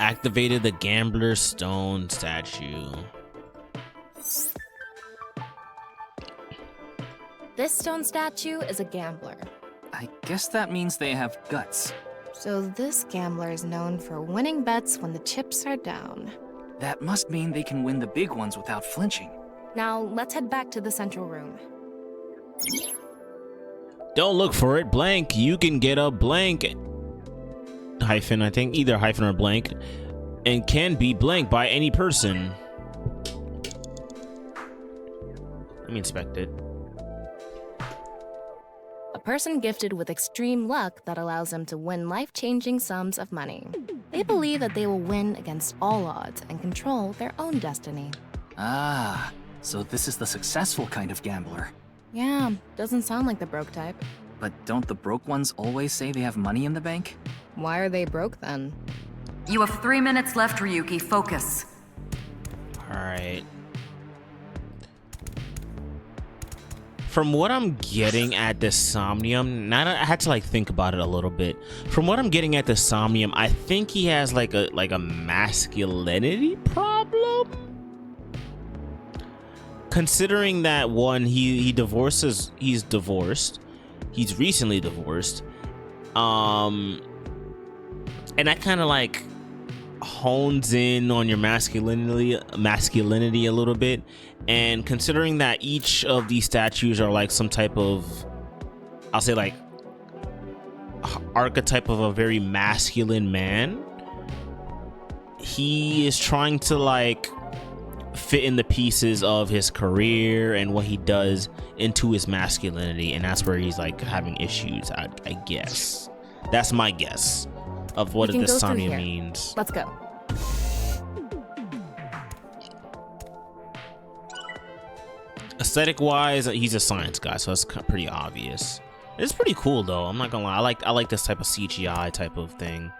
Activated the gambler stone statue. This stone statue is a gambler. I guess that means they have guts. So this gambler is known for winning bets when the chips are down. That must mean they can win the big ones without flinching. Now, let's head back to the central room. Don't look for it, blank. You can get a blank hyphen, I think, either hyphen or blank, and can be blank by any person. Let me inspect it. A person gifted with extreme luck that allows them to win life-changing sums of money. They believe that they will win against all odds and control their own destiny. Ah, so this is the successful kind of gambler. Yeah, doesn't sound like the broke type. But don't the broke ones always say they have money in the bank? Why are they broke then? You have 3 minutes left, Ryuki. Focus. Alright. From what I'm getting at the Somnium, now that I had to like think about it a little bit. From what I'm getting at the Somnium, I think he has like a masculinity problem. Considering that one, he's divorced. He's recently divorced. And that kind of like hones in on your masculinity a little bit. And considering that each of these statues are like some type of, I'll say like archetype of a very masculine man, he is trying to like fit in the pieces of his career and what he does into his masculinity, and that's where he's like having issues. I guess that's my guess of what this Somnium means. Let's go. Aesthetic wise, he's a science guy, so that's pretty obvious. It's pretty cool though, I'm not gonna lie. I like this type of CGI type of thing.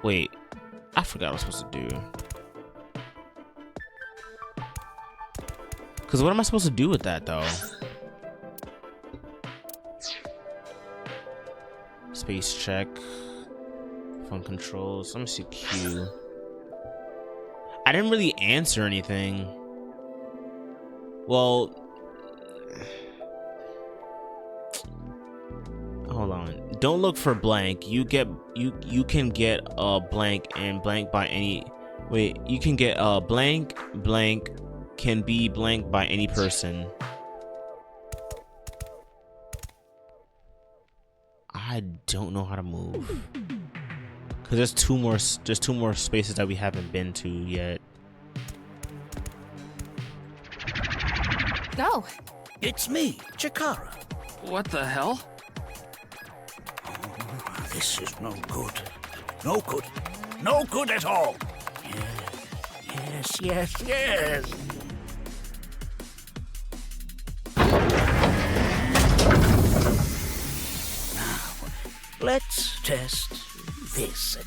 Wait, I forgot what I was supposed to do. Because what am I supposed to do with that though? Space check. Phone controls. Let me see Q. I didn't really answer anything. Well, hold on. Don't look for blank. You can get a blank and blank by any. Wait, you can get a blank can be blank by any person. I don't know how to move. Cause there's two more spaces that we haven't been to yet. No. It's me, Cara. What the hell? Oh, this is no good. No good. No good at all. Yes. Now, let's test this.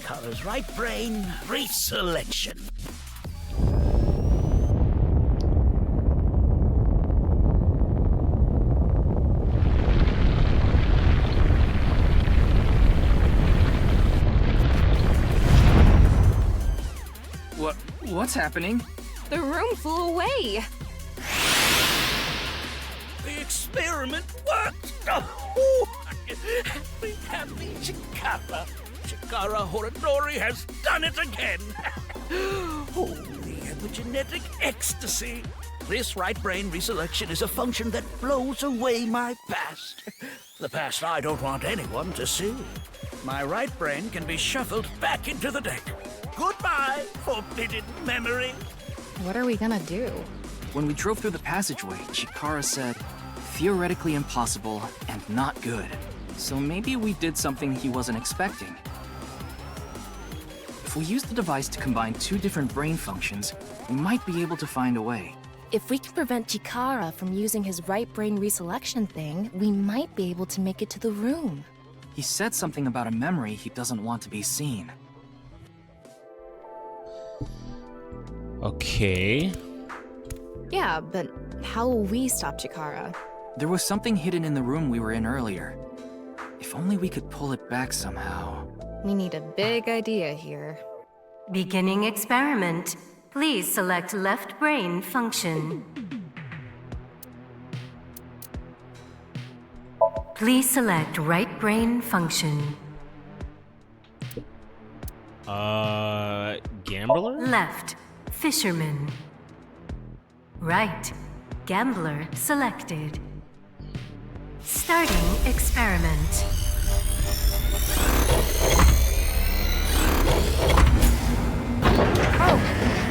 Cara's right brain reselection. What's happening? The room flew away. The experiment worked! Oh, happy, happy Cara. Cara Horadori has done it again! Oh, the epigenetic ecstasy! This right brain reselection is a function that blows away my past. The past I don't want anyone to see. My right brain can be shuffled back into the deck. Goodbye, forbidden memory. What are we gonna do? When we drove through the passageway, Chikara said, theoretically impossible and not good. So maybe we did something he wasn't expecting. If we use the device to combine two different brain functions, we might be able to find a way. If we can prevent Chikara from using his right brain reselection thing, we might be able to make it to the room. He said something about a memory he doesn't want to be seen. Okay. Yeah, but how will we stop Chikara? There was something hidden in the room we were in earlier. If only we could pull it back somehow. We need a big idea here. Beginning experiment. Please select left brain function. Please select right brain function. Gambler? Left, fisherman. Right, gambler selected. Starting experiment. Oh,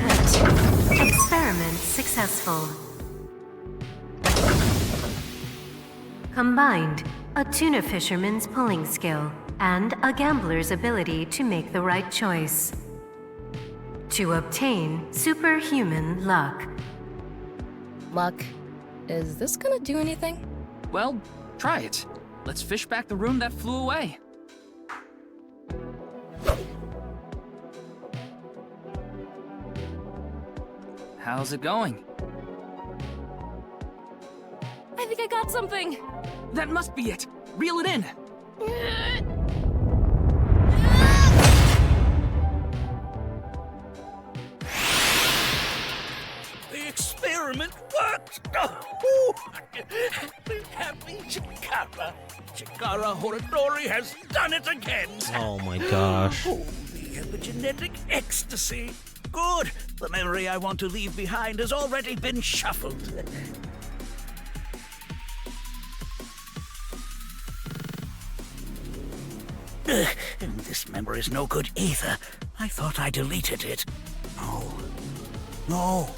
wait. Experiment successful. Combined, a tuna fisherman's pulling skill and a gambler's ability to make the right choice. To obtain superhuman luck. Luck. Is this gonna do anything? Well, try it. Let's fish back the room that flew away. How's it going? I think I got something! That must be it! Reel it in! The experiment worked! Oh, happy Chikara. Chikara Horadori has done it again! Oh my gosh. Oh, the epigenetic ecstasy! Good! The memory I want to leave behind has already been shuffled. This memory's no good either. I thought I deleted it. No.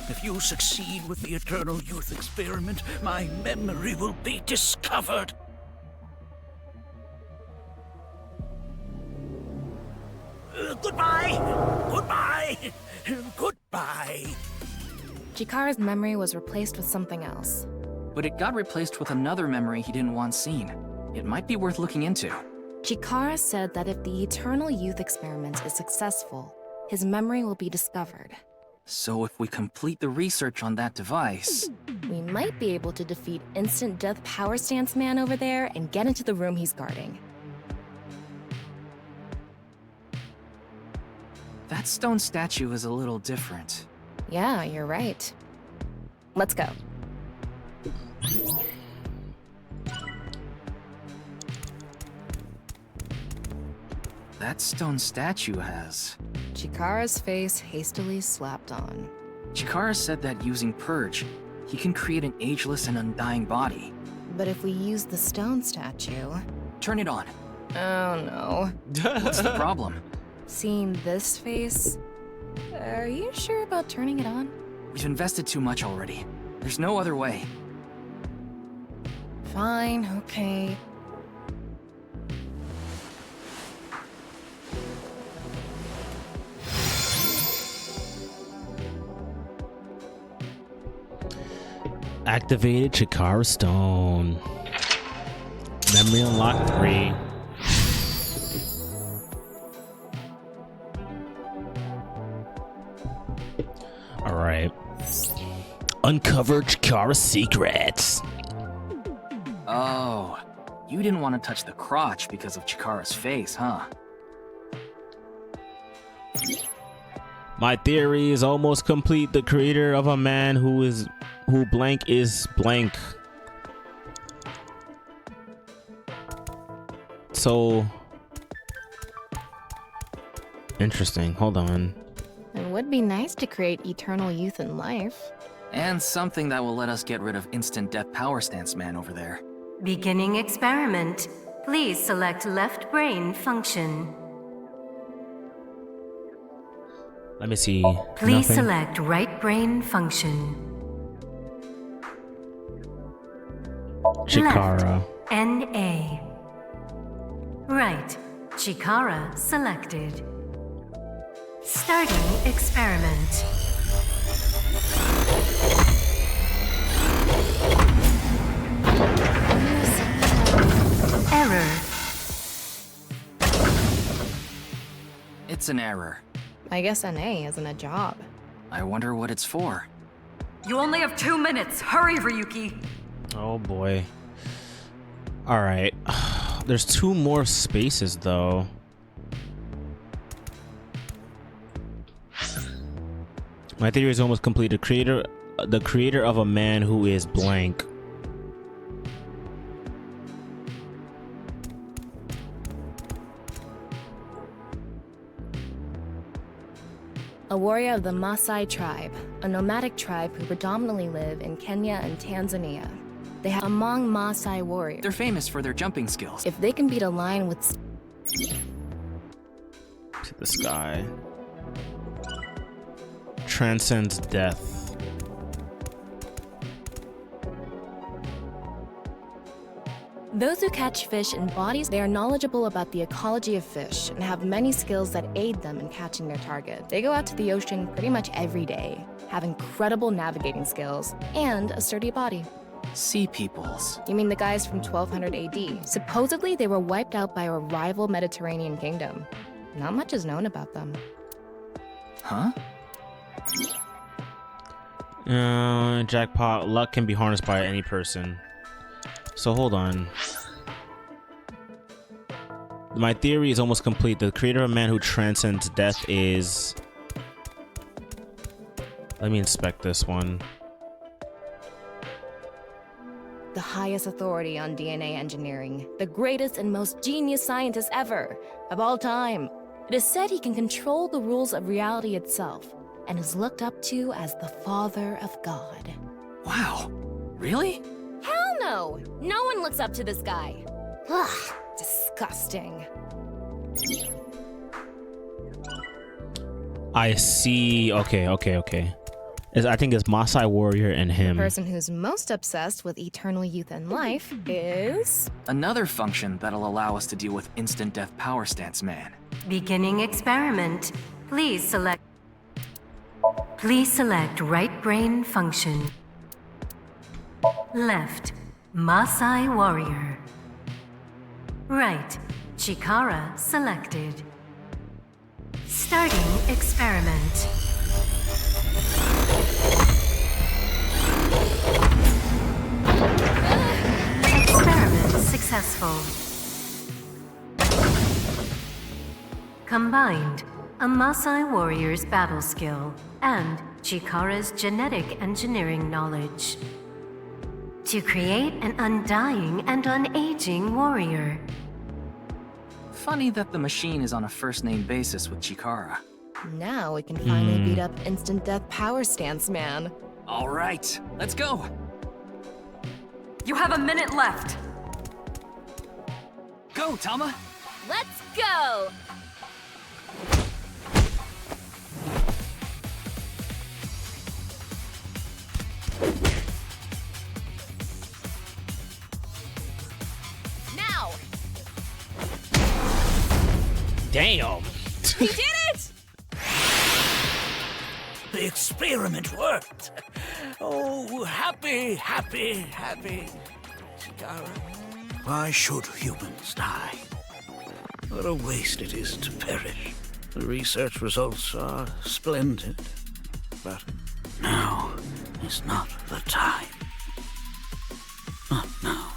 If you succeed with the Eternal Youth experiment, my memory will be discovered. Goodbye! Goodbye! Chikara's memory was replaced with something else. But it got replaced with another memory he didn't want seen. It might be worth looking into. Chikara said that if the Eternal Youth experiment is successful, his memory will be discovered. So if we complete the research on that device... We might be able to defeat Instant Death Power Stance Man over there and get into the room he's guarding. That stone statue is a little different. Yeah, you're right. Let's go. That stone statue has... Chikara's face hastily slapped on. Chikara said that using Purge, he can create an ageless and undying body. But if we use the stone statue... Turn it on. Oh no. What's the problem? Seeing this face... Are you sure about turning it on? We've invested too much already. There's no other way. Fine, okay. Activated Chikara Stone. Memory unlocked 3. Alright. Uncover Chikara secrets. Oh, you didn't want to touch the crotch because of Chikara's face, huh? My theory is almost complete. The creator of a man who blank is blank. So interesting. Hold on. It would be nice to create eternal youth in life. And something that will let us get rid of Instant Death Power Stance Man over there. Beginning experiment. Please select left brain function. Let me see. Please Nothing. select right brain function. Chikara. Left, NA. Right, Chikara selected. Starting experiment. Error. It's an error. I guess NA isn't a job. I wonder what it's for. You only have 2 minutes. Hurry, Ryuki. Oh boy. All right. There's 2 more spaces though. My theory is almost complete. The creator of a man who is blank. A warrior of the Maasai tribe, a nomadic tribe who predominantly live in Kenya and Tanzania. They have among Maasai warriors. They're famous for their jumping skills. If they can beat a lion with To the sky. Transcends death. those who catch fish in bodies, they are knowledgeable about the ecology of fish and have many skills that aid them in catching their target. They go out to the ocean pretty much every day, have incredible navigating skills, and a sturdy body. Sea peoples. You mean the guys from 1200 AD? Supposedly, they were wiped out by a rival Mediterranean kingdom. Not much is known about them. Huh? Jackpot. Luck can be harnessed by any person. So hold on. My theory is almost complete. The creator of man who transcends death is... Let me inspect this one. The highest authority on DNA engineering, the greatest and most genius scientist ever, of all time. It is said he can control the rules of reality itself, and is looked up to as the Father of God. Wow. Really? Hell no! No one looks up to this guy. Ugh, disgusting. I see. Okay. I think it's Maasai warrior and him. The person who's most obsessed with eternal youth and life is... Another function that'll allow us to deal with instant death power stance man. Beginning experiment. Please select right brain function. Left, Maasai warrior. Right, Chikara selected. Starting experiment. Experiment successful. Combined, a Maasai warrior's battle skill and Chikara's genetic engineering knowledge to create an undying and unaging warrior. Funny that the machine is on a first-name basis with Chikara. Now we can finally beat up instant death power stance man. All right, let's go. You have a minute left. Go, Tama. Let's go! Now! Damn. He did it! The experiment worked. Oh, happy. Cara, why should humans die? What a waste it is to perish. The research results are splendid, but now is not the time. Not now.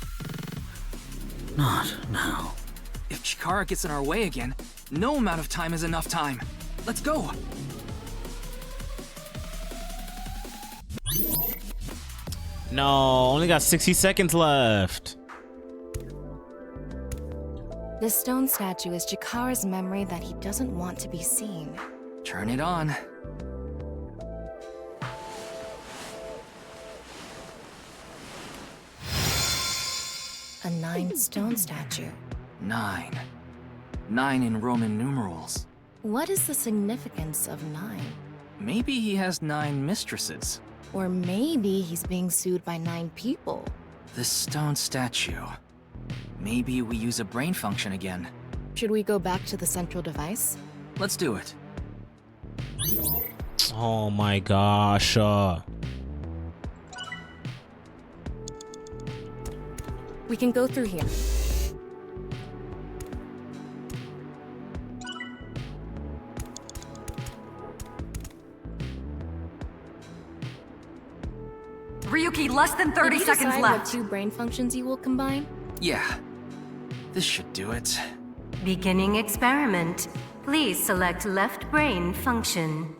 Not now. If Chikara gets in our way again, no amount of time is enough time. Let's go. No, only got 60 seconds left. This stone statue is Chikara's memory that he doesn't want to be seen. Turn it on. A 9-stone statue. 9. 9 in Roman numerals. What is the significance of 9? Maybe he has 9 mistresses. Or maybe he's being sued by 9 people. This stone statue. Maybe we use a brain function again. Should we go back to the central device? Let's do it. Oh my gosh. We can go through here. Ryuki, less than 30 Did you seconds decide left. what 2 brain functions you will combine? Yeah. This should do it. Beginning experiment. Please select left brain function.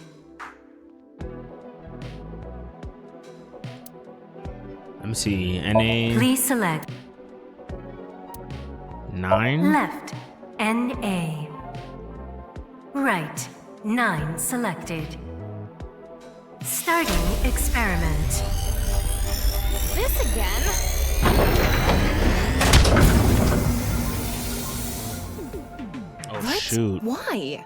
Let me see. NA Please select 9. left NA. Right 9 selected. Starting experiment. This again? Oh What? shoot. Why?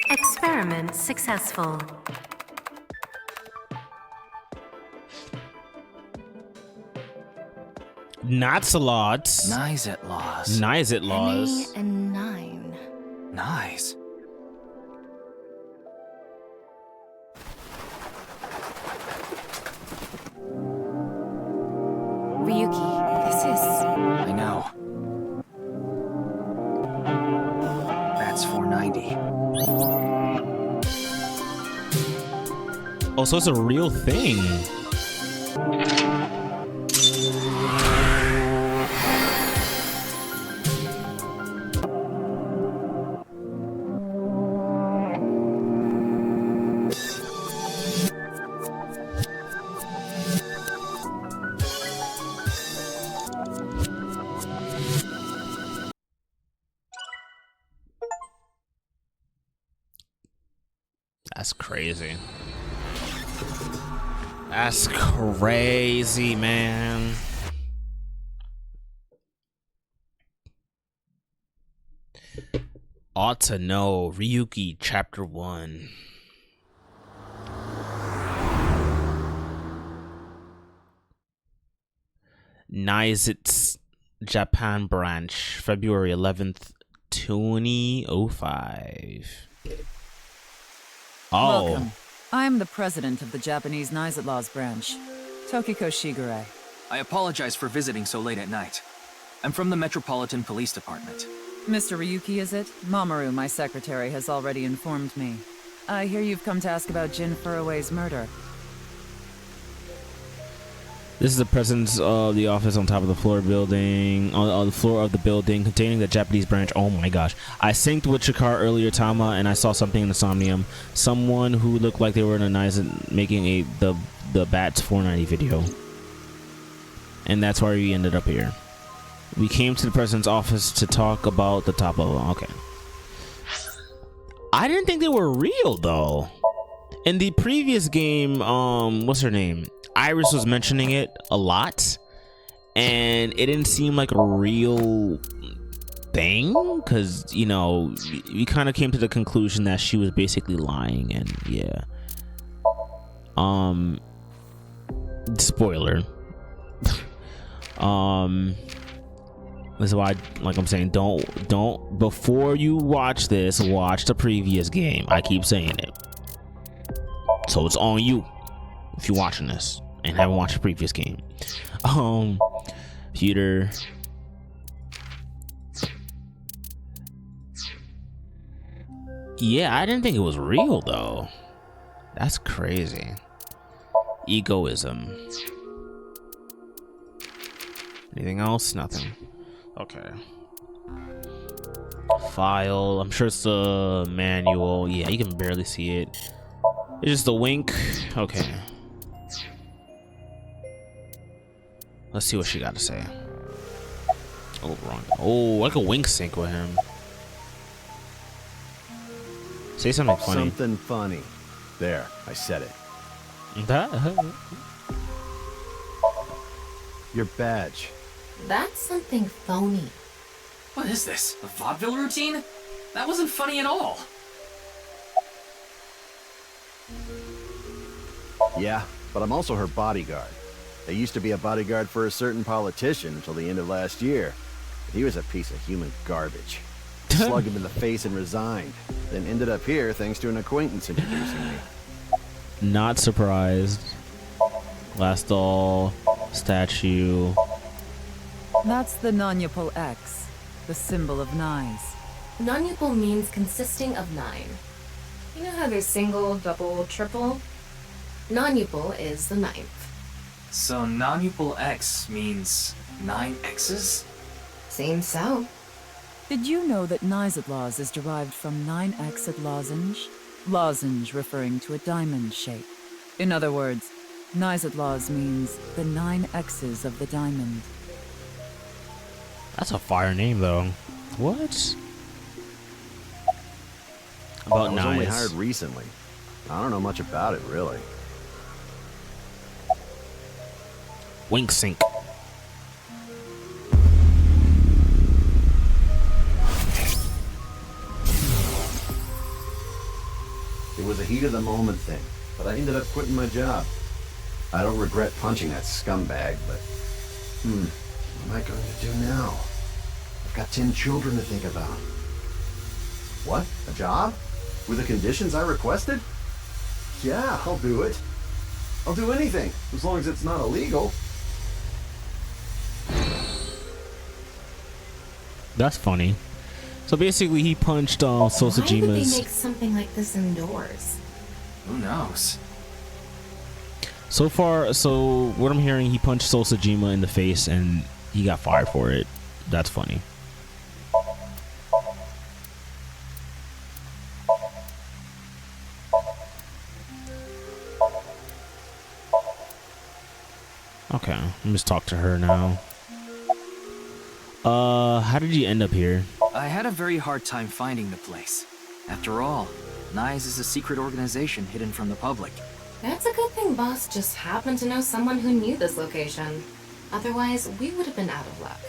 Experiment successful. Not a lot. Nice at loss. Nice at NA laws. and 9. Nice. Ryuki, this is... I know. That's 490. Oh, so it's a real thing. That's crazy. That's crazy, man. Ought to know. Ryuki, Chapter 1. Nizit's Japan branch, February 11th, 2005. Oh. Welcome. I am the president of the Japanese Nizit Laws branch, Tokiko Shigure. I apologize for visiting so late at night. I'm from the Metropolitan Police Department. Mr. Ryuki, is it? Mamoru, my secretary, has already informed me. I hear you've come to ask about Jin Furue's murder. This is the presence of the office on top of the floor building, on the floor of the building containing the Japanese branch. Oh my gosh. I synced with Shikar earlier, Tama, and I saw something in the Somnium. Someone who looked like they were in a nice making the Bats 490 video. And that's why we ended up here. We came to the president's office to talk about the top of them. Okay. I didn't think they were real though. In the previous game, what's her name? Iris was mentioning it a lot, and it didn't seem like a real thing because, you know, we kind of came to the conclusion that she was basically lying. And yeah, spoiler. This is why, like I'm saying, don't before you watch this, watch the previous game. I keep saying it, so it's on you if you're watching this and haven't watched the previous game. Peter. Yeah, I didn't think it was real though. That's crazy. Egoism. Anything else? Nothing. Okay. File. I'm sure it's the manual. Yeah, you can barely see it. It's just a wink. Okay. Let's see what she got to say. Oh, wrong. Oh, I could wink sync with him. Say something funny. Something funny. There, I said it. Your badge. That's something phony. What is this? A vaudeville routine? That wasn't funny at all. Yeah, but I'm also her bodyguard. I used to be a bodyguard for a certain politician until the end of last year. But he was a piece of human garbage. Slugged him in the face and resigned. Then ended up here thanks to an acquaintance introducing me. Not surprised. Last all. statue. That's the non-upal X, the symbol of Nyes. Non-upal means consisting of 9. You know how there's single, double, triple? Non-upal is the 9th. So non-upal X means 9 X's? Seems so. Did you know that Nyes is derived from 9-exed lozenge? Lozenge referring to a diamond shape. In other words, Nyes means the 9 X's of the diamond. That's a fire name, though. What? About I was only Nyes. hired recently. I don't know much about it, really. Wink sink. It was a heat of the moment thing, but I ended up quitting my job. I don't regret punching that scumbag, but... what am I going to do now? I've got 10 children to think about. What? A job? With the conditions I requested? Yeah, I'll do it. I'll do anything, as long as it's not illegal. That's funny. So basically, he punched Why would they Sosajima's. make something like this indoors? Who knows? So far, so what I'm hearing, he punched Sosajima in the face and he got fired for it. That's funny. Okay, let me just talk to her now. How did you end up here? I had a very hard time finding the place. After all, Nyes is a secret organization hidden from the public. That's a good thing Boss just happened to know someone who knew this location. Otherwise, we would have been out of luck.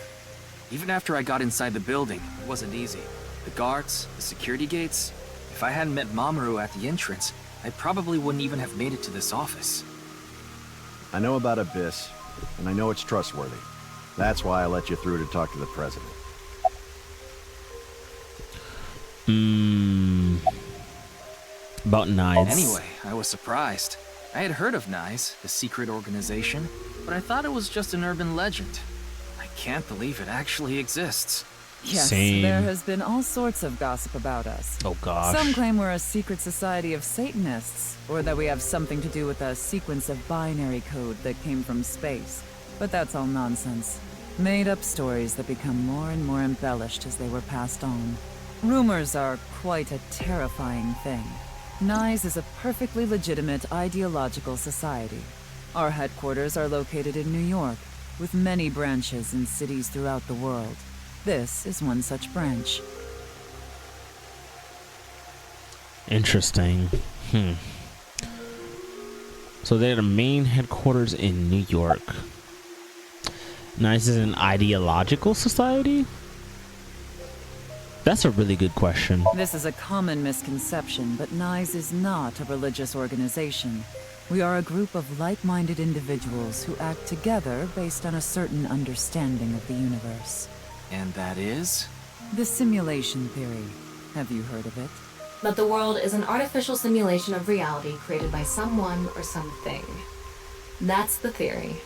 Even after I got inside the building, it wasn't easy. The guards, the security gates. If I hadn't met Mamoru at the entrance, I probably wouldn't even have made it to this office. I know about Abyss, and I know it's trustworthy. That's why I let you through to talk to the president. About Nyes. Anyway, I was surprised. I had heard of Nyes, the secret organization, but I thought it was just an urban legend. I can't believe it actually exists. Yes, Same. there has been all sorts of gossip about us. Oh gosh. Some claim we're a secret society of Satanists, or that we have something to do with a sequence of binary code that came from space. But that's all nonsense. Made-up stories that become more and more embellished as they were passed on. Rumors are quite a terrifying thing. Nyes is a perfectly legitimate ideological society. Our headquarters are located in New York, with many branches in cities throughout the world. This is one such branch. Interesting. So they're the main headquarters in New York. Nyes is an ideological society? That's a really good question. This is a common misconception, but Nyes is not a religious organization. We are a group of like-minded individuals who act together based on a certain understanding of the universe. And that is? The simulation theory. Have you heard of it? But the world is an artificial simulation of reality created by someone or something. That's the theory.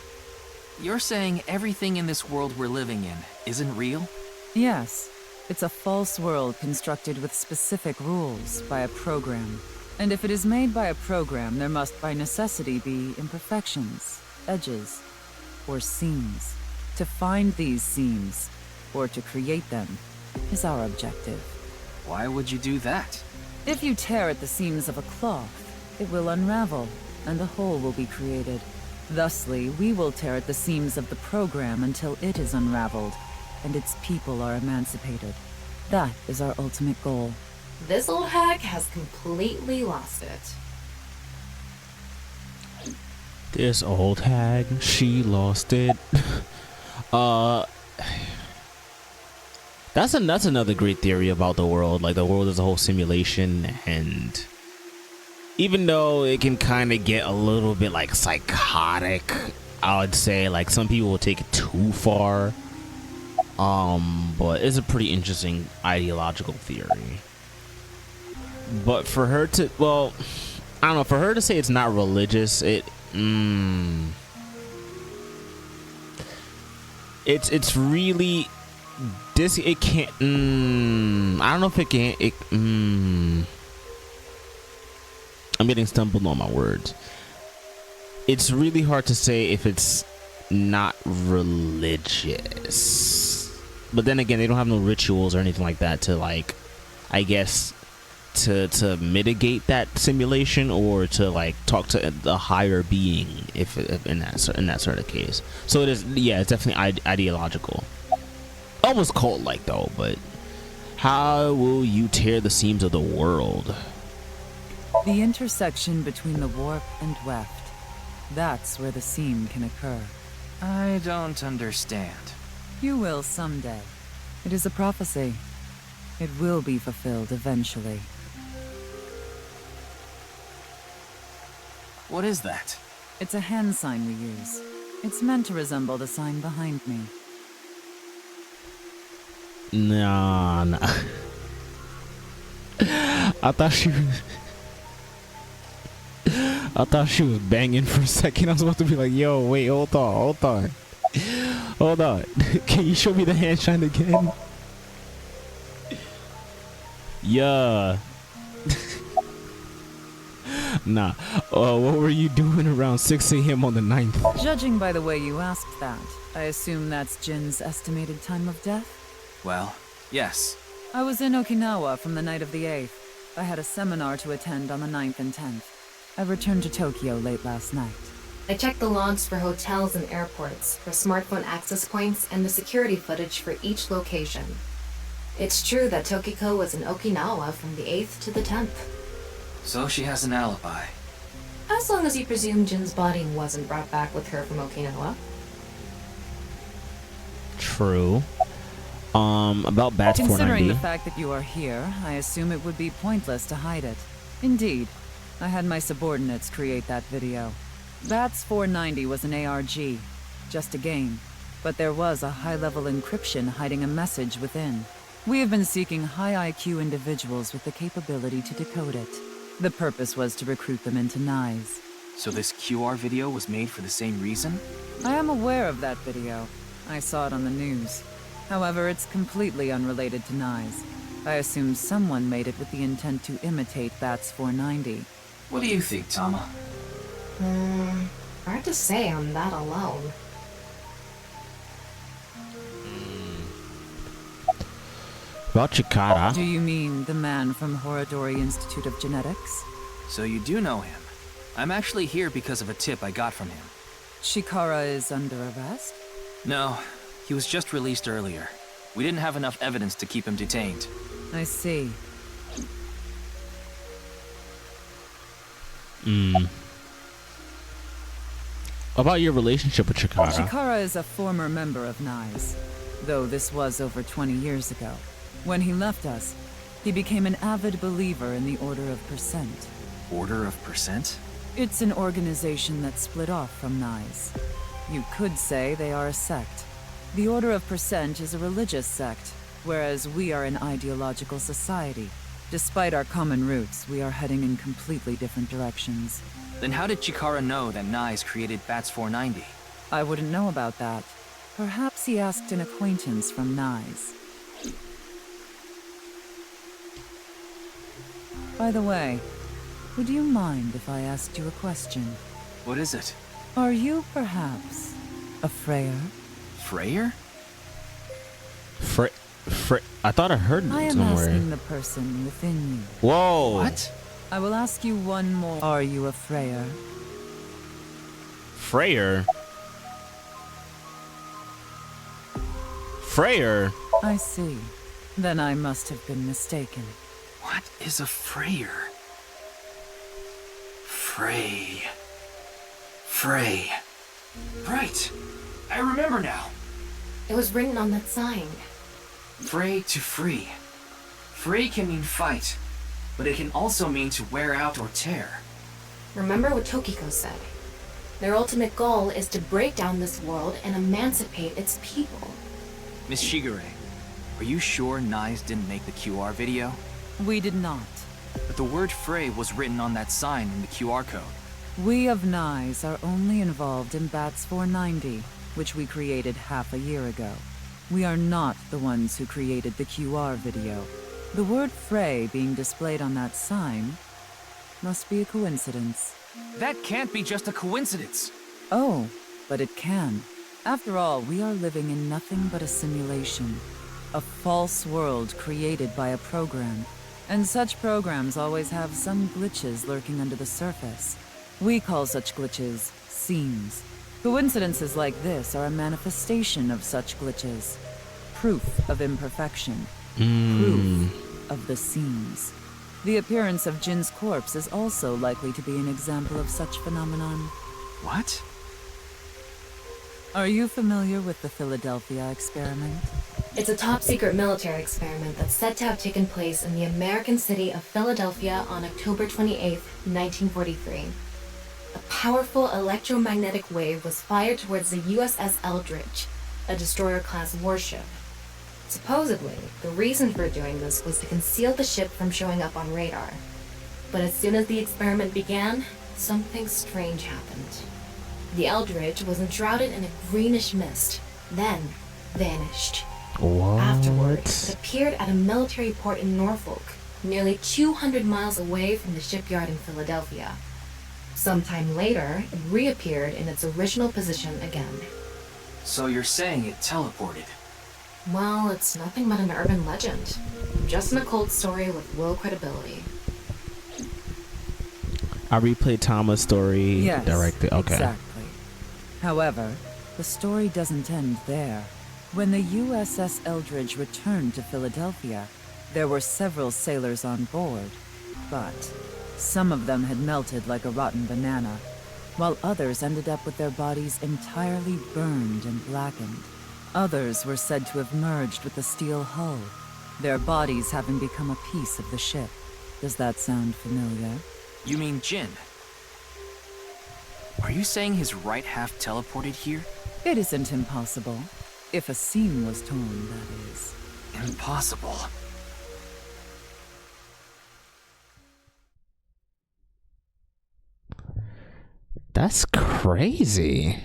You're saying everything in this world we're living in isn't real? Yes. It's a false world constructed with specific rules by a program. And if it is made by a program, there must by necessity be imperfections, edges, or seams. To find these seams, or to create them, is our objective. Why would you do that? If you tear at the seams of a cloth, it will unravel, and a hole will be created. Thusly, we will tear at the seams of the program until it is unraveled, and its people are emancipated. That is our ultimate goal. This old hag has completely lost it. This old hag, she lost it. That's another great theory about the world. Like, the world is a whole simulation, and even though it can kind of get a little bit like psychotic, I would say, like, some people will take it too far. But it's a pretty interesting ideological theory. But for her to, well, I don't know, for her to say it's not religious, It's really this. It can't. I don't know if it can. I'm getting stumbled on my words. It's really hard to say if it's not religious, but then again, they don't have no rituals or anything like that to, like, I guess, to mitigate that simulation, or to, like, talk to the higher being if in that sort of case. So it is, yeah, it's definitely ideological, almost cult like though. But how will you tear the seams of the world? The intersection between the warp and weft. That's where the seam can occur. I don't understand. You will someday. It is a prophecy. It will be fulfilled eventually. What is that? It's a hand sign we use. It's meant to resemble the sign behind me. Nah. I thought she was banging for a second. I was about to be like, yo, wait, hold on. Can you show me the hand sign again? Yeah. Nah. What were you doing around 6 a.m. on the 9th? Judging by the way you asked that, I assume that's Jin's estimated time of death? Well, yes. I was in Okinawa from the night of the 8th. I had a seminar to attend on the 9th and 10th. I returned to Tokyo late last night. I checked the logs for hotels and airports, for smartphone access points, and the security footage for each location. It's true that Tokiko was in Okinawa from the 8th to the 10th. So she has an alibi. As long as you presume Jin's body wasn't brought back with her from Okinawa. True. About Bats Considering 490. the fact that you are here, I assume it would be pointless to hide it. Indeed. I had my subordinates create that video. Bats 490 was an ARG, just a game, but there was a high-level encryption hiding a message within. We have been seeking high IQ individuals with the capability to decode it. The purpose was to recruit them into NICE. So this QR video was made for the same reason? I am aware of that video. I saw it on the news. However, it's completely unrelated to NICE. I assume someone made it with the intent to imitate Bats 490. What do you think, Tama? Hard to say on that alone. About Chikara. Do you mean the man from Horodori Institute of Genetics? So you do know him. I'm actually here because of a tip I got from him. Chikara is under arrest? No, he was just released earlier. We didn't have enough evidence to keep him detained. I see. About your relationship with Chikara. Chikara is a former member of NICE, though this was over 20 years ago. When he left us, he became an avid believer in the Order of Percent. Order of Percent? It's an organization that split off from NICE. You could say they are a sect. The Order of Percent is a religious sect, whereas we are an ideological society. Despite our common roots, we are heading in completely different directions. Then how did Chikara know that NICE created Bats 490? I wouldn't know about that. Perhaps he asked an acquaintance from NICE. By the way, would you mind if I asked you a question? What is it? Are you perhaps a Freyer? Freyer? I thought I heard it I am somewhere. asking the person within you. Whoa. What? I will ask you one more. Are you a Freyer? Freyer? Freyer? I see. Then I must have been mistaken. What is a Freyer? Frey. Right. I remember now. It was written on that sign. Frey to free. Frey can mean fight, but it can also mean to wear out or tear. Remember what Tokiko said. Their ultimate goal is to break down this world and emancipate its people. Miss Shigure, are you sure NICE didn't make the QR video? We did not. But the word Frey was written on that sign in the QR code. We of NICE are only involved in Bats 490. which we created half a year ago. We are not the ones who created the QR video. The word Frey being displayed on that sign must be a coincidence. That can't be just a coincidence. Oh, but it can. After all, we are living in nothing but a simulation. A false world created by a program. And such programs always have some glitches lurking under the surface. We call such glitches seams. Coincidences like this are a manifestation of such glitches. Proof of imperfection. Proof of the seams. The appearance of Jin's corpse is also likely to be an example of such phenomenon. What? Are you familiar with the Philadelphia experiment? It's a top-secret military experiment that's said to have taken place in the American city of Philadelphia on October 28, 1943. A powerful electromagnetic wave was fired towards the USS Eldridge, a destroyer-class warship. Supposedly, the reason for doing this was to conceal the ship from showing up on radar. But as soon as the experiment began, something strange happened. The Eldridge was enshrouded in a greenish mist, then vanished. What? Afterward, it appeared at a military port in Norfolk, nearly 200 miles away from the shipyard in Philadelphia. Sometime later, it reappeared in its original position again. So you're saying it teleported? Well, it's nothing but an urban legend. Just an occult story with low credibility. I replayed Tama's story Yes, directly. Okay. exactly. However, the story doesn't end there. When the USS Eldridge returned to Philadelphia, there were several sailors on board, but some of them had melted like a rotten banana, while others ended up with their bodies entirely burned and blackened. Others were said to have merged with the steel hull, their bodies having become a piece of the ship. Does that sound familiar? You mean Jin? Are you saying his right half teleported here? It isn't impossible. If a seam was torn, that is. Impossible. That's crazy.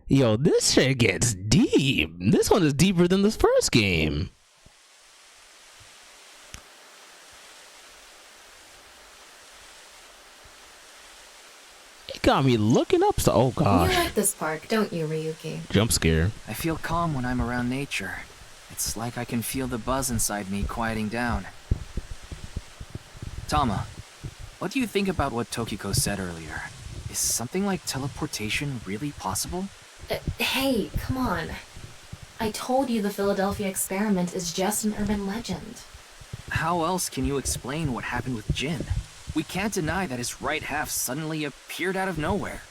Yo, this shit gets deep. This one is deeper than this first game. It got me looking up. Oh gosh. You like this park, don't you, Ryuki? Jump scare. I feel calm when I'm around nature. It's like I can feel the buzz inside me quieting down. Tama, what do you think about what Tokiko said earlier? Is something like teleportation really possible? Hey, come on. I told you the Philadelphia experiment is just an urban legend. How else can you explain what happened with Jin? We can't deny that his right half suddenly appeared out of nowhere.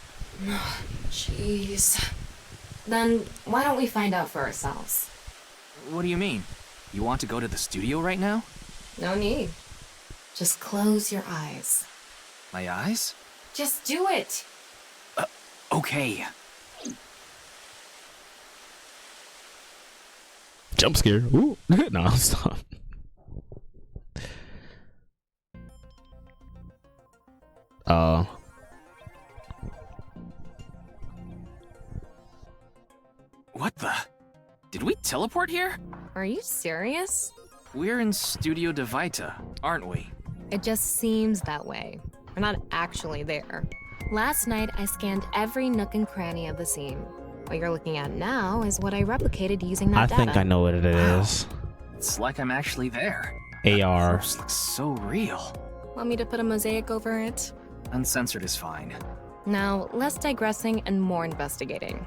Jeez. Then why don't we find out for ourselves? What do you mean? You want to go to the studio right now? No need. Just close your eyes. My eyes? Just do it! Okay. Jump scare. Ooh. No, stop. What the? Did we teleport here? Are you serious? We're in Studio De Vita, aren't we? It just seems that way. We're not actually there. Last night, I scanned every nook and cranny of the scene. What you're looking at now is what I replicated using that I data. think I know what it is. It's like I'm actually there. AR. This looks so real. Want me to put a mosaic over it? Uncensored is fine. Now, less digressing and more investigating.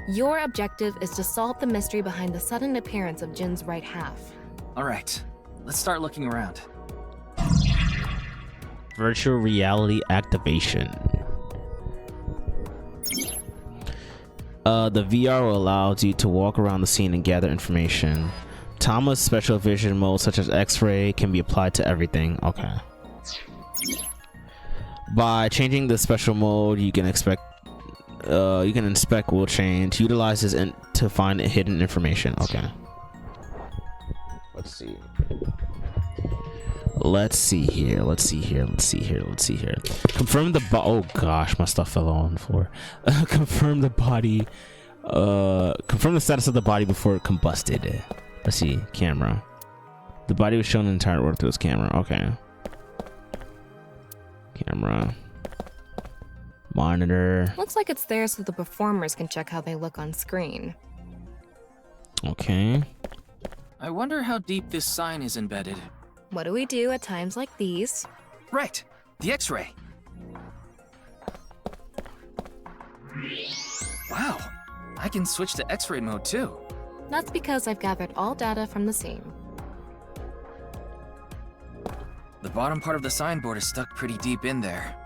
Your objective is to solve the mystery behind the sudden appearance of Jin's right half. All right, let's start looking around. Virtual reality activation. The VR allows you to walk around the scene and gather information. Tama's special vision mode, such as X-ray, can be applied to everything. Okay. By changing the special mode, you can inspect will change. Utilizes to find hidden information. Okay. Let's see. Let's see here. Confirm the oh gosh, my stuff fell on the floor. Confirm the body. Confirm the status of the body before it combusted. Let's see. Camera. The body was shown in entire order through its camera. Okay. Camera. Monitor. Looks like it's there so the performers can check how they look on screen. Okay. I wonder how deep this sign is embedded. What do we do at times like these? Right, the X-ray. Wow, I can switch to X-ray mode too. That's because I've gathered all data from the scene. The bottom part of the signboard is stuck pretty deep in there.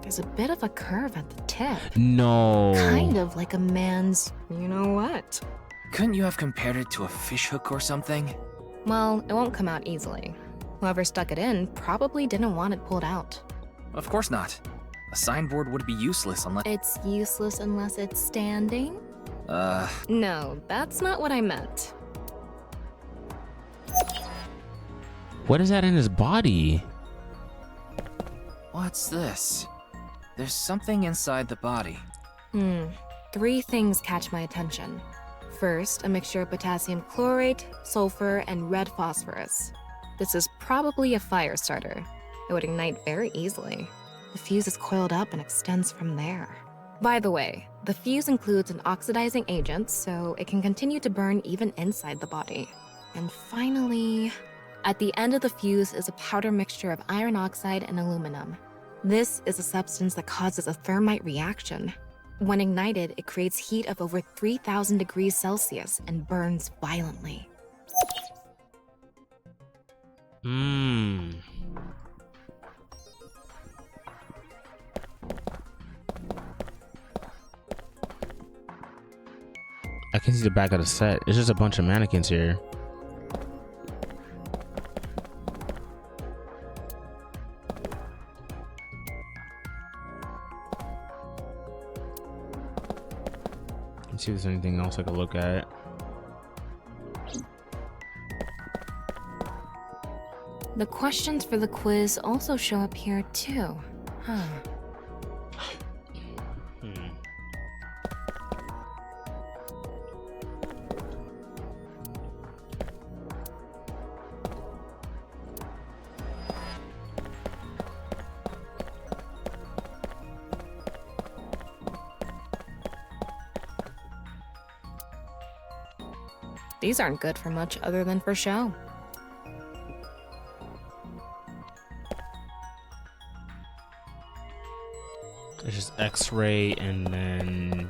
There's a bit of a curve at the tip. No. Kind of like a man's, you know what? Couldn't you have compared it to a fish hook or something? Well, it won't come out easily. Whoever stuck it in probably didn't want it pulled out. Of course not. A signboard would be useless unless... It's useless unless it's standing? No, that's not what I meant. What is that in his body? What's this? There's something inside the body. 3 things catch my attention. First, a mixture of potassium chlorate, sulfur, and red phosphorus. This is probably a fire starter. It would ignite very easily. The fuse is coiled up and extends from there. By the way, the fuse includes an oxidizing agent, so it can continue to burn even inside the body. And finally, at the end of the fuse is a powder mixture of iron oxide and aluminum. This is a substance that causes a thermite reaction. When ignited, it creates heat of over 3,000 degrees Celsius and burns violently. I can see the back of the set. It's just a bunch of mannequins here. Let's see if there's anything else I could look at. The questions for the quiz also show up here too. These aren't good for much other than for show. It's just X-ray and then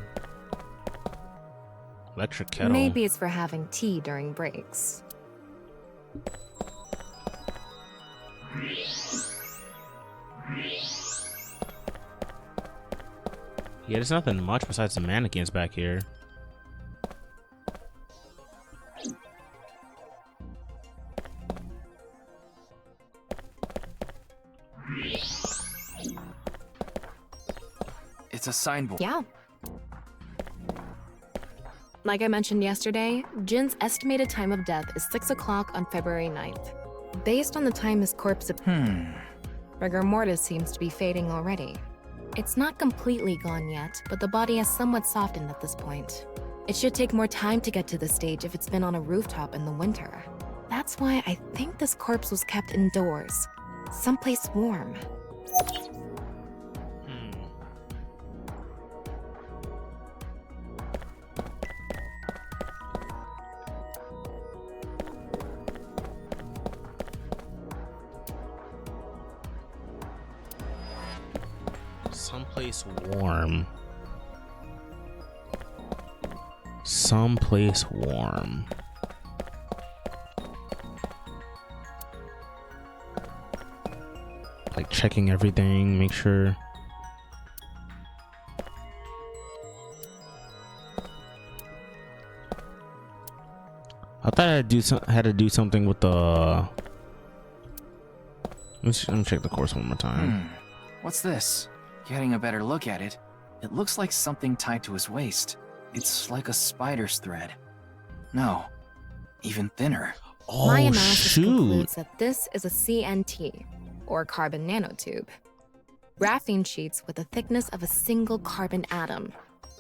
electric kettle. Maybe it's for having tea during breaks. Yeah, there's nothing much besides the mannequins back here. It's a signboard. Yeah. Like I mentioned yesterday, Jin's estimated time of death is 6 o'clock on February 9th. Based on the time his corpse rigor mortis seems to be fading already. It's not completely gone yet, but the body has somewhat softened at this point. It should take more time to get to this stage if it's been on a rooftop in the winter. That's why I think this corpse was kept indoors, someplace warm. Someplace warm. Someplace warm. Like checking everything, make sure. I thought I had to do something with the. Let me check the course one more time. What's this? Getting a better look at it, it looks like something tied to his waist. It's like a spider's thread. No, even thinner. My Oh, analysis shoot. concludes that this is a CNT, or carbon nanotube. Graphene sheets with the thickness of a single carbon atom.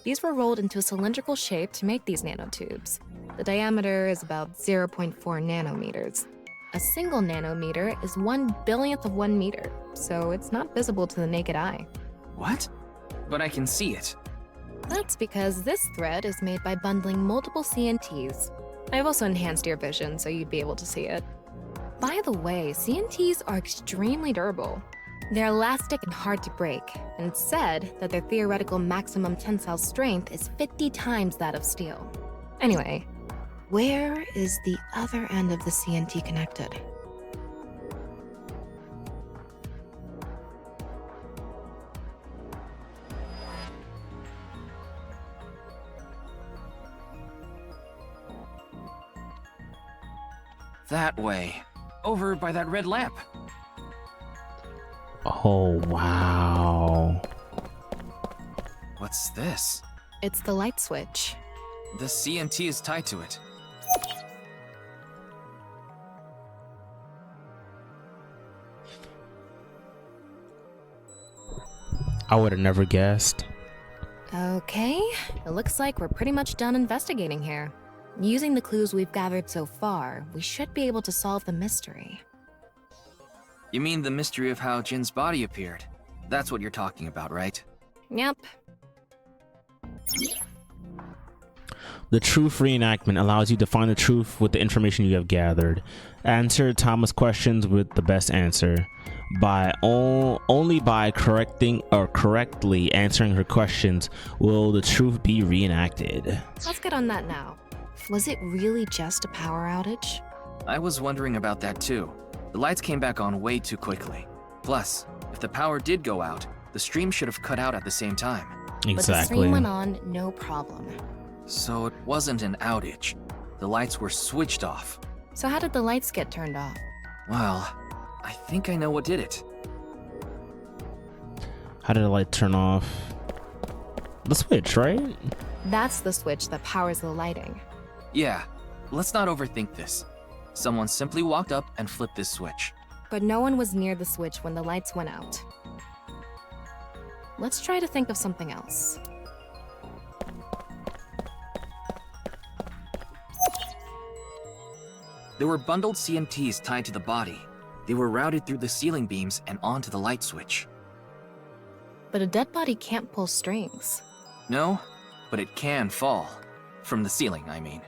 These were rolled into a cylindrical shape to make these nanotubes. The diameter is about 0.4 nanometers. A single nanometer is 1/1000th of 1 meter, so it's not visible to the naked eye. What? But I can see it. That's because this thread is made by bundling multiple CNTs. I've also enhanced your vision so you'd be able to see it. By the way, CNTs are extremely durable. They're elastic and hard to break, and it's said that their theoretical maximum tensile strength is 50 times that of steel. Anyway, where is the other end of the CNT connected? That way. Over by that red lamp. Oh, wow. What's this? It's the light switch. The CNT is tied to it. I would have never guessed. Okay, it looks like we're pretty much done investigating here. Using the clues we've gathered so far, we should be able to solve the mystery. You mean the mystery of how Jin's body appeared? That's what you're talking about, right? Yep. The truth reenactment allows you to find the truth with the information you have gathered. Answer Thomas' questions with the best answer. Only by correctly answering her questions will the truth be reenacted. Let's get on that now. Was it really just a power outage? I was wondering about that too. The lights came back on way too quickly. Plus, if the power did go out, the stream should have cut out at the same time. But the Exactly. stream went on, no problem. So it wasn't an outage. The lights were switched off. So how did the lights get turned off? Well, I think I know what did it. How did the light turn off? The switch, right? That's the switch that powers the lighting. Yeah, let's not overthink this. Someone simply walked up and flipped this switch. But no one was near the switch when the lights went out. Let's try to think of something else. There were bundled CNTs tied to the body. They were routed through the ceiling beams and onto the light switch. But a dead body can't pull strings. No, but it can fall. From the ceiling, I mean.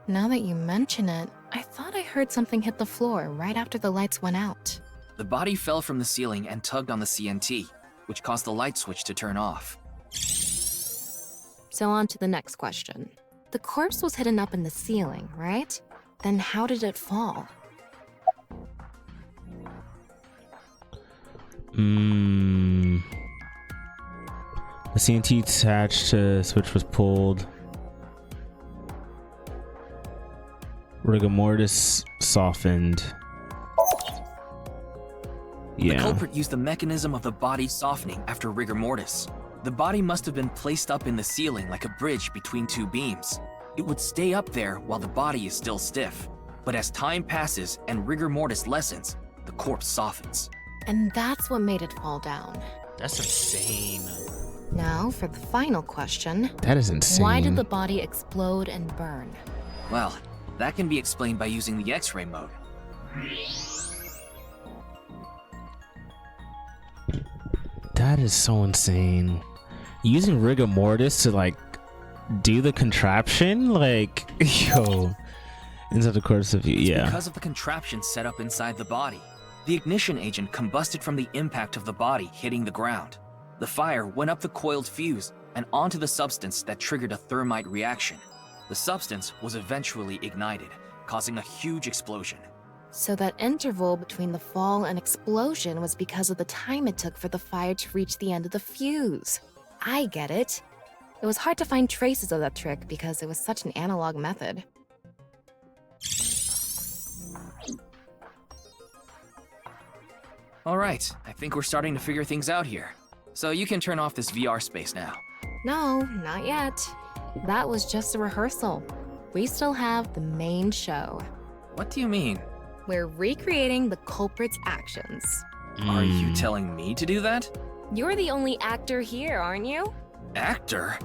Now that you mention it, I thought I heard something hit the floor right after the lights went out. The body fell from the ceiling and tugged on the CNT, which caused the light switch to turn off. So on to the next question. The corpse was hidden up in the ceiling, right? Then how did it fall? The CNT attached to the switch was pulled. Rigor mortis softened. The Yeah. culprit used the mechanism of the body softening after rigor mortis. The body must have been placed up in the ceiling like a bridge between two beams. It would stay up there while the body is still stiff. But as time passes and rigor mortis lessens, the corpse softens. And that's what made it fall down. That's insane. Now for the final question. That is insane. Why did the body explode and burn? Well, that can be explained by using the X-ray mode. That is so insane. Using rigor mortis to like do the contraption, like yo, inside the course of yeah. Because of the contraption set up inside the body. The ignition agent combusted from the impact of the body hitting the ground. The fire went up the coiled fuse and onto the substance that triggered a thermite reaction. The substance was eventually ignited, causing a huge explosion. So that interval between the fall and explosion was because of the time it took for the fire to reach the end of the fuse. I get it. It was hard to find traces of that trick because it was such an analog method. All right, I think we're starting to figure things out here. So you can turn off this VR space now. No, not yet. That was just a rehearsal. We still have the main show. What do you mean? We're recreating the culprit's actions. Are you telling me to do that? You're the only actor here, aren't you? Actor?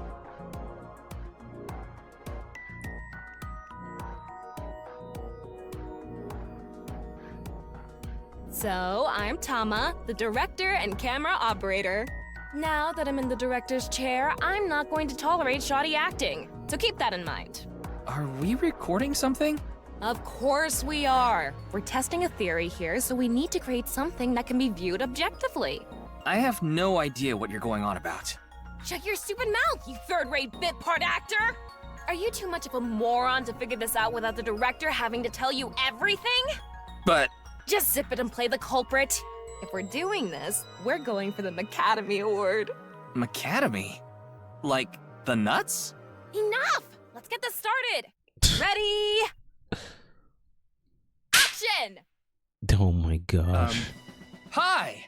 So, I'm Tama, the director and camera operator. Now that I'm in the director's chair, I'm not going to tolerate shoddy acting. So keep that in mind. Are we recording something? Of course we are. We're testing a theory here, so we need to create something that can be viewed objectively. I have no idea what you're going on about. Shut your stupid mouth, you third-rate bit part actor! Are you too much of a moron to figure this out without the director having to tell you everything? But Just zip it and play the culprit. If we're doing this, we're going for the Academy Award. Macadamy? Like the nuts? Enough! Let's get this started! Ready? Action! Oh my gosh. Hi!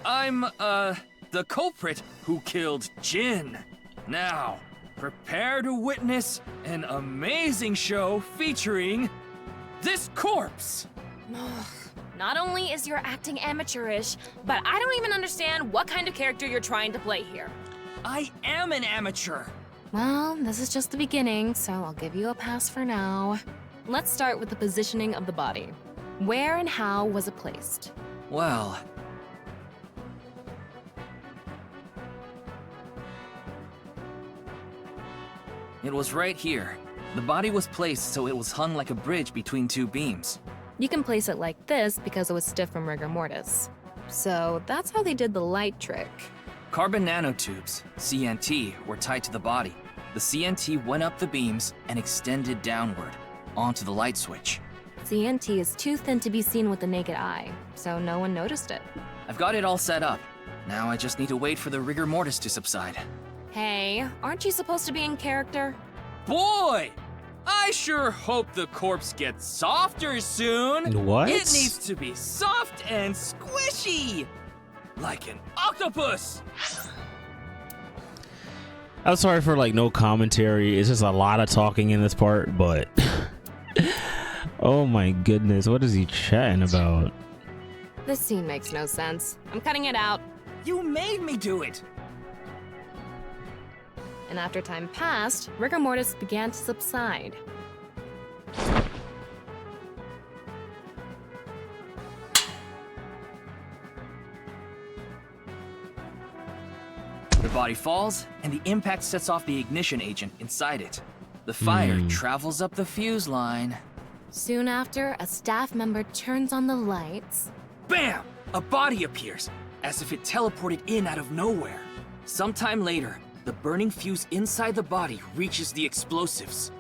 I'm, the culprit who killed Jin. Now, prepare to witness an amazing show featuring this corpse. Not only is your acting amateurish, but I don't even understand what kind of character you're trying to play here. I am an amateur. Well, this is just the beginning, so I'll give you a pass for now. Let's start with the positioning of the body. Where and how was it placed? Well, it was right here. The body was placed so it was hung like a bridge between two beams. You can place it like this because it was stiff from rigor mortis. So that's how they did the light trick. Carbon nanotubes, CNT, were tied to the body. The CNT went up the beams and extended downward, onto the light switch. CNT is too thin to be seen with the naked eye, so no one noticed it. I've got it all set up. Now I just need to wait for the rigor mortis to subside. Hey, aren't you supposed to be in character? Boy! I sure hope the corpse gets softer soon. What? It needs to be soft and squishy! Like an octopus! I'm sorry for like no commentary. It's just a lot of talking in this part, but oh my goodness, what is he chatting about? This scene makes no sense. I'm cutting it out. You made me do it! And after time passed, rigor mortis began to subside. The body falls, and the impact sets off the ignition agent inside it. The fire travels up the fuse line. Soon after, a staff member turns on the lights. Bam! A body appears, as if it teleported in out of nowhere. Sometime later, the burning fuse inside the body reaches the explosives.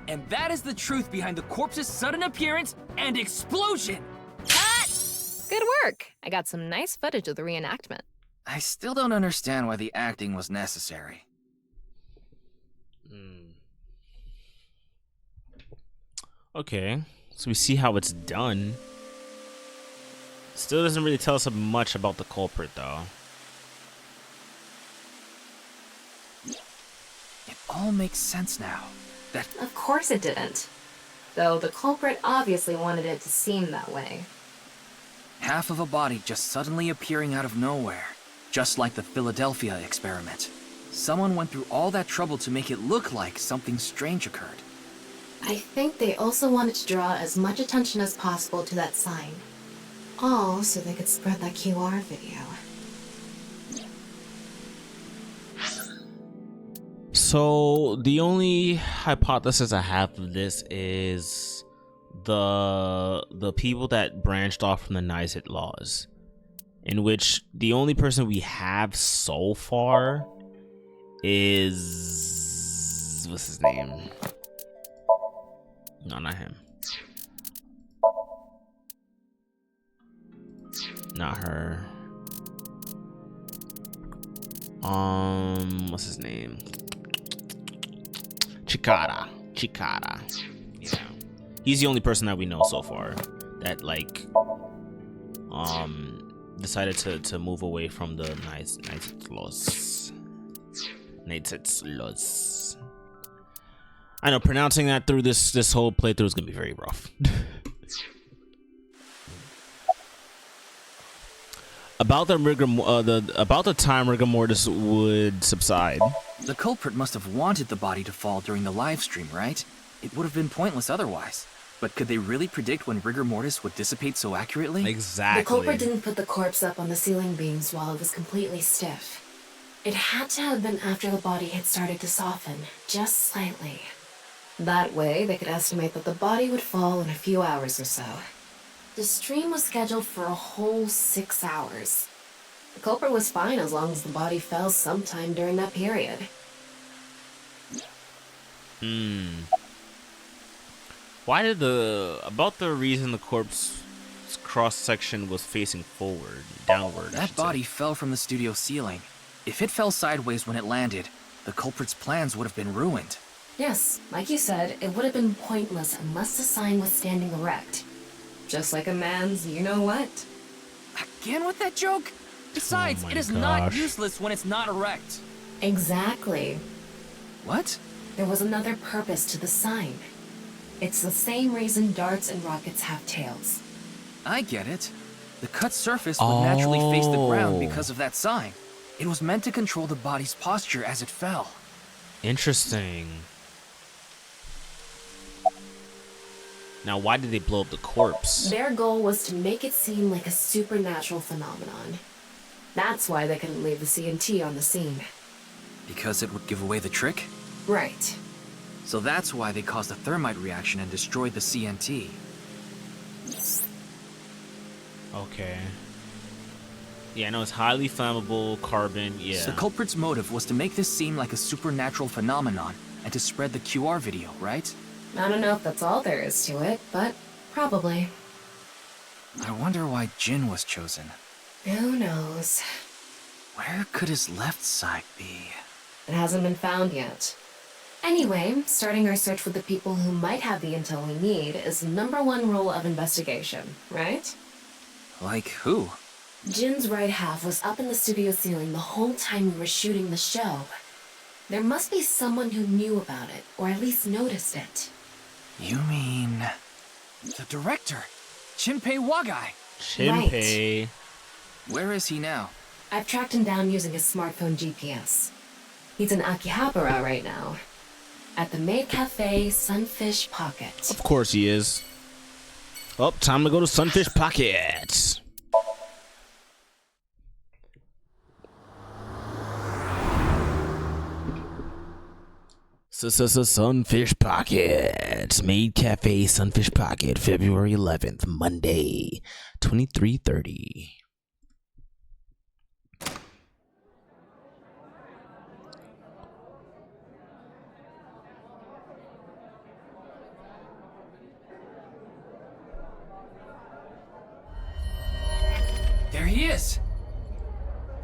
And that is the truth behind the corpse's sudden appearance and explosion! Cut! Good work! I got some nice footage of the reenactment. I still don't understand why the acting was necessary. Okay, so we see how it's done. Still doesn't really tell us much about the culprit, though. It all makes sense now. That Of course it didn't. Though the culprit obviously wanted it to seem that way. half of a body just suddenly appearing out of nowhere, just like the Philadelphia experiment. Someone went through all that trouble to make it look like something strange occurred. I think they also wanted to draw as much attention as possible to that sign. All so they could spread that QR video. So the only hypothesis I have of this is the people that branched off from the Nizit laws, in which the only person we have so far is, what's his name? No, not him. Not her. What's his name? Cara. Yeah. He's the only person that we know so far that, like, decided to move away from the nights loss. I know pronouncing that through this whole playthrough is gonna be very rough. About the time rigor mortis would subside. The culprit must have wanted the body to fall during the live stream, right? It would have been pointless otherwise. But could they really predict when rigor mortis would dissipate so accurately? Exactly. The culprit didn't put the corpse up on the ceiling beams while it was completely stiff. It had to have been after the body had started to soften, just slightly. That way, they could estimate that the body would fall in a few hours or so. The stream was scheduled for a whole 6 hours. The culprit was fine as long as the body fell sometime during that period. Why did about the reason the corpse cross section was facing downward? That body fell from the studio ceiling. If it fell sideways when it landed, the culprit's plans would have been ruined. Yes, like you said, it would have been pointless unless the sign was standing erect. Just like a man's you-know-what. Again with that joke? Besides, it is not useless when it's not erect. Exactly. What? There was another purpose to the sign. It's the same reason darts and rockets have tails. I get it. The cut surface would naturally face the ground because of that sign. It was meant to control the body's posture as it fell. Interesting. Now, why did they blow up the corpse? Their goal was to make it seem like a supernatural phenomenon. That's why they couldn't leave the CNT on the scene. Because it would give away the trick? Right. So that's why they caused a thermite reaction and destroyed the CNT. Okay. Yeah, I know it's highly flammable, carbon, yeah. So the culprit's motive was to make this seem like a supernatural phenomenon and to spread the QR video, right? I don't know if that's all there is to it, but probably. I wonder why Jin was chosen. Who knows? Where could his left side be? It hasn't been found yet. Anyway, starting our search with the people who might have the intel we need is the #1 rule of investigation, right? Like who? Jin's right half was up in the studio ceiling the whole time we were shooting the show. There must be someone who knew about it, or at least noticed it. You mean... the director, Shinpei Wagai. Shinpei. Right. Where is he now? I've tracked him down using his smartphone GPS. He's in Akihabara right now. At the maid cafe, Sunfish Pocket. Of course he is. Oh, time to go to Sunfish Pocket. Sunfish Pocket. Maid Cafe, Sunfish Pocket, February 11th, Monday, 23:30. There he is!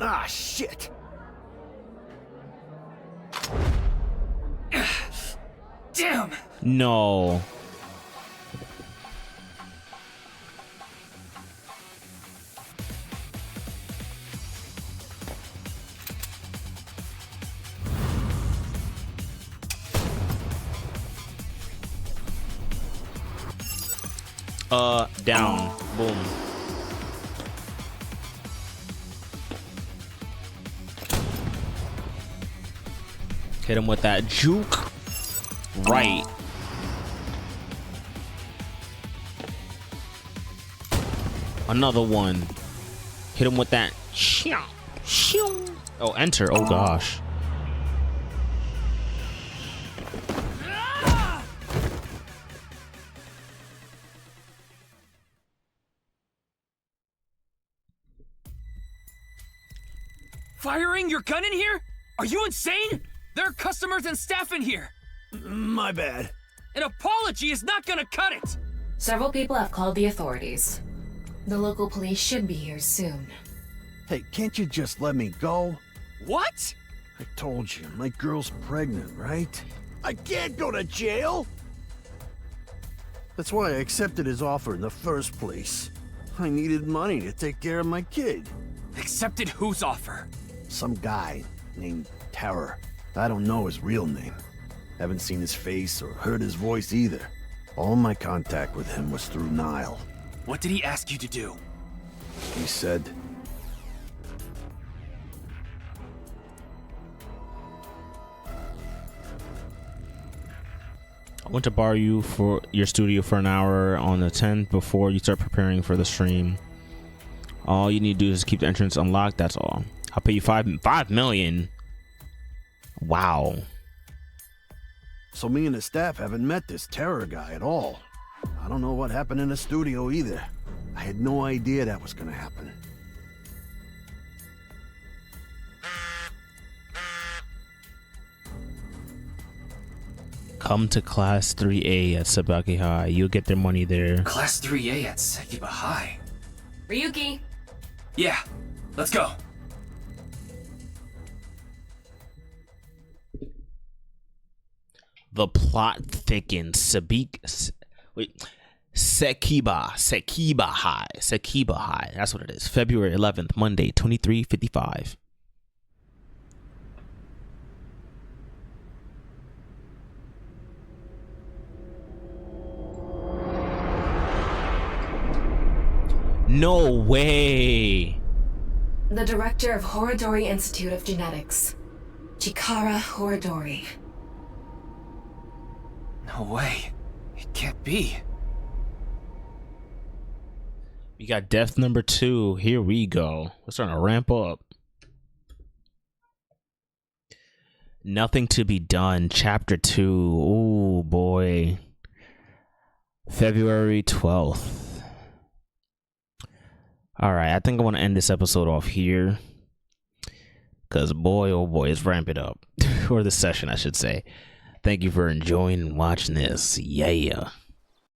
Ah, shit! Damn! No. Down. Boom. Hit him with that juke. Right. Another one. Hit him with that. Oh, enter. Oh, gosh. Firing your gun in here? Are you insane? There are customers and staff in here. My bad. An apology is not gonna cut it. Several people have called the authorities. The local police should be here soon. Hey, can't you just let me go? What? I told you, my girl's pregnant, right? I can't go to jail! That's why I accepted his offer in the first place. I needed money to take care of my kid. Accepted whose offer? Some guy named Terror. I don't know his real name. Haven't seen his face or heard his voice either. All my contact with him was through Nile. What did he ask you to do? He said, I want to borrow you for your studio for an hour on the 10th before you start preparing for the stream. All you need to do is keep the entrance unlocked. That's all. I'll pay you $5 million. Wow. so me and the staff haven't met this Terror guy at all. I don't know what happened in the studio either. I had no idea that was gonna happen. Come to Class 3A at Sabaki High. You'll get their money there. Class 3A at Sekiba High. Ryuki! Yeah, let's go. The plot thickens. Sekiba High. That's what it is. February 11th, Monday, 23:55. No way. The director of Horodori Institute of Genetics, Cara Horodori. No way. It can't be. We got death number 2. Here we go. We're starting to ramp up. Nothing to be done. Chapter 2. Oh boy. February 12th. All right, I think I want to end this episode off here. Because boy, oh boy, it's ramping up. Or the session, I should say. Thank you for enjoying and watching this. Yeah.